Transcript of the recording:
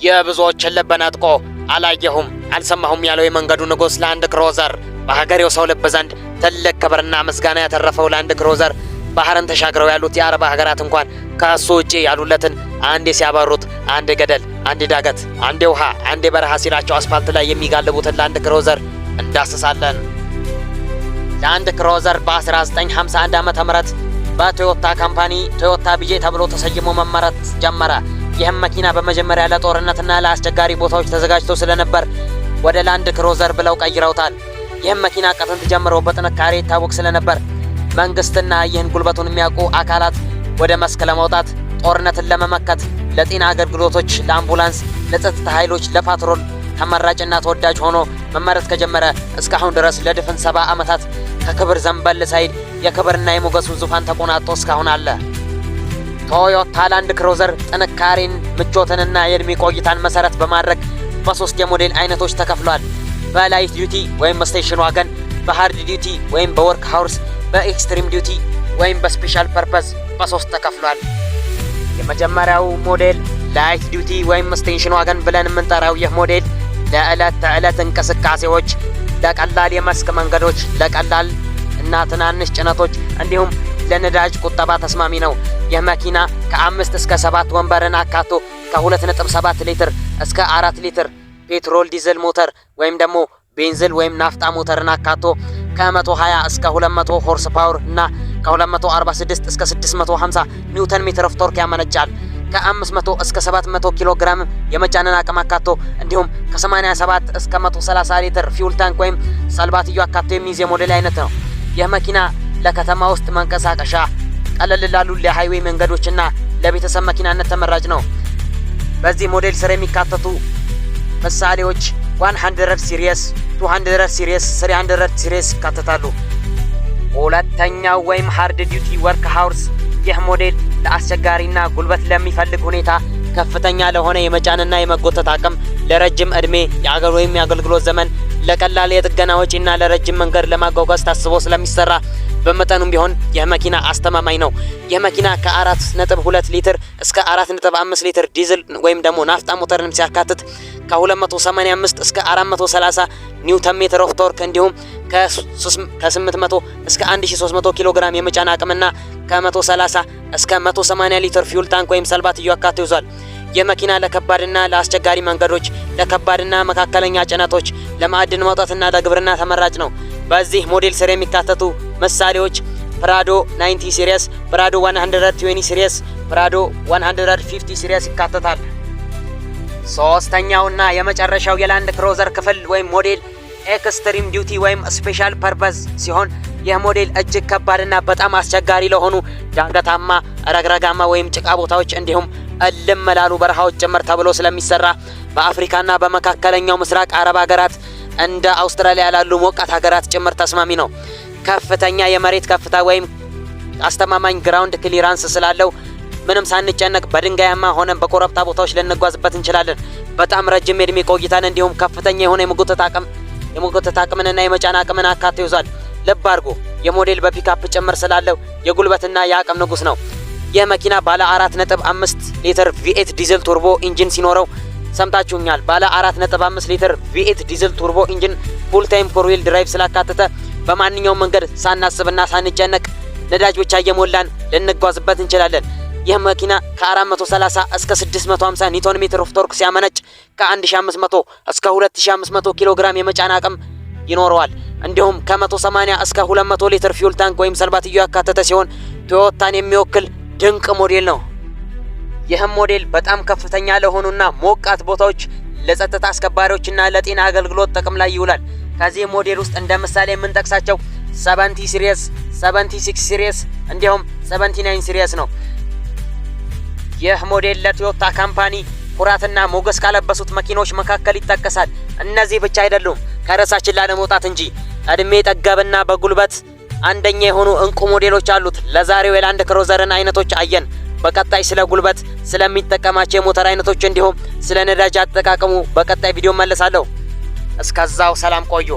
የብዙዎችን ልብ ነጥቆ አላየሁም አልሰማሁም ያለው የመንገዱ ንጉሥ ላንድ ክሩዘር በሀገሬው ሰው ልብ ዘንድ ትልቅ ክብርና ምስጋና ያተረፈው ላንድ ክሩዘር ባህርን ተሻግረው ያሉት የአረብ ሀገራት እንኳን ከእሱ ውጪ ያሉለትን አንዴ ሲያበሩት አንዴ ገደል፣ አንዴ ዳገት፣ አንዴ ውሃ፣ አንዴ በረሃ ሲላቸው አስፋልት ላይ የሚጋልቡትን ላንድ ክሩዘር እንዳስሳለን። ላንድ ክሩዘር በ1951 ዓመተ ምህረት በቶዮታ ካምፓኒ ቶዮታ ቢጄ ተብሎ ተሰይሞ መመረት ጀመረ። ይህም መኪና በመጀመሪያ ለጦርነትና ለአስቸጋሪ ቦታዎች ተዘጋጅቶ ስለነበር ወደ ላንድ ክሩዘር ብለው ቀይረውታል። ይህም መኪና ከጥንት ጀምሮ በጥንካሬ ይታወቅ ስለነበር መንግስትና ይህን ጉልበቱን የሚያውቁ አካላት ወደ መስክ ለመውጣት ጦርነትን ለመመከት ለጤና አገልግሎቶች፣ ለአምቡላንስ፣ ለጸጥታ ኃይሎች፣ ለፓትሮል ተመራጭና ተወዳጅ ሆኖ መመረት ከጀመረ እስካሁን ድረስ ለድፍን 70 ዓመታት ከክብር ዘንበል ሳይል የክብርና የሞገሱን ዙፋን ተቆናጦ እስካሁን አለ። ቶዮታ ላንድ ክሩዘር ጥንካሬን፣ ምቾትንና የእድሜ ቆይታን መሰረት በማድረግ በ3 የሞዴል አይነቶች ተከፍሏል። በላይት ዲዩቲ ወይም በስቴሽን ዋገን፣ በሃርድ ዲዩቲ ወይም በወርክ ሃውስ፣ በኤክስትሪም ዲዩቲ ወይም በስፔሻል ፐርፐዝ በ3 ተከፍሏል። የመጀመሪያው ሞዴል ላይት ዲዩቲ ወይም ስቴሽን ዋገን ብለን የምንጠራው ይህ ሞዴል ለዕለት ተዕለት እንቅስቃሴዎች፣ ለቀላል የመስክ መንገዶች፣ ለቀላል እና ትናንሽ ጭነቶች እንዲሁም ለነዳጅ ቁጠባ ተስማሚ ነው። ይህ መኪና ከ5 እስከ 7 ወንበርን አካቶ ከ2.7 ሊትር እስከ 4 ሊትር ፔትሮል ዲዝል ሞተር ወይም ደግሞ ቤንዚል ወይም ናፍጣ ሞተርን አካቶ ከ120 እስከ 200 ሆርስ ፓወር እና ከ246 እስከ 650 ኒውተን ሜትር ኦፍ ቶርክ ያመነጫል። ከ500 እስከ 700 ኪሎ ግራም የመጫንን አቅም አካቶ እንዲሁም ከ87 እስከ 130 ሊትር ፊውል ታንክ ወይም ሰልባትዮ አካቶ የሚይዝ የሞዴል አይነት ነው። ይህ መኪና ለከተማ ውስጥ መንቀሳቀሻ፣ ቀለል ላሉ ለሃይዌይ መንገዶችና ለቤተሰብ መኪናነት ተመራጭ ነው። በዚህ ሞዴል ስር የሚካተቱ ምሳሌዎች 100 ሲሪየስ፣ 200 ሲሪየስ፣ 300 ሲሪየስ ይካተታሉ። ሁለተኛው ወይም ሃርድ ዲዩቲ ወርክ ሃውስ ይህ ሞዴል ለአስቸጋሪና ጉልበት ለሚፈልግ ሁኔታ ከፍተኛ ለሆነ የመጫንና የመጎተት አቅም፣ ለረጅም ዕድሜ የአገር ወይም የአገልግሎት ዘመን፣ ለቀላል የጥገና ወጪና ለረጅም መንገድ ለማጓጓዝ ታስቦ ስለሚሰራ በመጠኑም ቢሆን ይህ መኪና አስተማማኝ ነው። ይህ መኪና ከ4.2 ሊትር እስከ 4.5 ሊትር ዲዝል ወይም ደግሞ ናፍጣ ሞተርን ሲያካትት ከ285 እስከ 430 ኒውተን ሜትር ኦፍ ቶርክ እንዲሁም ከ800 እስከ 1300 ኪሎ ግራም የመጫን አቅምና ከ130 እስከ 180 ሊትር ፊውል ታንክ ወይም ሰልባትዮ አካቶ ይዟል። ይህ መኪና ለከባድና ለአስቸጋሪ መንገዶች፣ ለከባድና መካከለኛ ጭነቶች፣ ለማዕድን ማውጣትና ለግብርና ተመራጭ ነው። በዚህ ሞዴል ስር የሚካተቱ ምሳሌዎች ፕራዶ 90 ሲሪየስ፣ ፕራዶ 120 ሲሪየስ፣ ፕራዶ 150 ሲሪየስ ይካተታል። ሶስተኛውና የመጨረሻው የላንድ ክሩዘር ክፍል ወይም ሞዴል ኤክስትሪም ዲዩቲ ወይም ስፔሻል ፐርፐዝ ሲሆን ይህ ሞዴል እጅግ ከባድና በጣም አስቸጋሪ ለሆኑ ዳገታማ፣ ረግረጋማ ወይም ጭቃ ቦታዎች እንዲሁም እልም ላሉ በረሃዎች ጭምር ተብሎ ስለሚሰራ በአፍሪካና በመካከለኛው ምስራቅ አረብ ሀገራት እንደ አውስትራሊያ ላሉ ሞቃት ሀገራት ጭምር ተስማሚ ነው። ከፍተኛ የመሬት ከፍታ ወይም አስተማማኝ ግራውንድ ክሊራንስ ስላለው ምንም ሳንጨነቅ በድንጋያማ ሆነን በኮረብታ ቦታዎች ልንጓዝበት እንችላለን። በጣም ረጅም የእድሜ ቆይታን እንዲሁም ከፍተኛ የሆነ የመጎተት አቅምንና የመጫን አቅምን አካቶ ይዟል። ልብ አድርጎ የሞዴል በፒካፕ ጭምር ስላለው የጉልበትና የአቅም ንጉስ ነው። ይህ መኪና ባለ 4.5 ሊትር V8 ዲዝል ቱርቦ ኢንጂን ሲኖረው ሰምታችሁኛል። ባለ 4.5 ሊትር V8 ዲዝል ቱርቦ ኢንጂን ፉል ታይም ፎር ዊል ድራይቭ ስላካተተ በማንኛውም መንገድ ሳናስብና ሳንጨነቅ ነዳጅ ብቻ እየሞላን ልንጓዝበት እንችላለን። ይህ መኪና ከ430 እስከ 650 ኒውተን ሜትር ኦፍ ቶርክ ሲያመነጭ ከ1500 እስከ 2500 ኪሎ ግራም የመጫን አቅም ይኖረዋል። እንዲሁም ከ180 እስከ 200 ሊትር ፊውል ታንክ ወይም ሰልባትዮ ያካተተ ሲሆን ቶዮታን የሚወክል ድንቅ ሞዴል ነው። ይህም ሞዴል በጣም ከፍተኛ ለሆኑና ሞቃት ቦታዎች፣ ለጸጥታ አስከባሪዎችና ለጤና አገልግሎት ጥቅም ላይ ይውላል። ከዚህ ሞዴል ውስጥ እንደ ምሳሌ የምንጠቅሳቸው 70 ሲሪየስ፣ 76 ሲሪየስ እንዲሁም 79 ሲሪየስ ነው። ይህ ሞዴል ለቶዮታ ካምፓኒ ኩራትና ሞገስ ካለበሱት መኪኖች መካከል ይጠቀሳል። እነዚህ ብቻ አይደሉም፣ ከርዕሳችን ላለመውጣት እንጂ እድሜ ጠገብና በጉልበት አንደኛ የሆኑ እንቁ ሞዴሎች አሉት። ለዛሬው የላንድ ክሩዘርን አይነቶች አየን። በቀጣይ ስለ ጉልበት፣ ስለሚጠቀማቸው የሞተር አይነቶች እንዲሁም ስለ ነዳጅ አጠቃቀሙ በቀጣይ ቪዲዮ መለሳለሁ። እስከዛው ሰላም ቆዩ።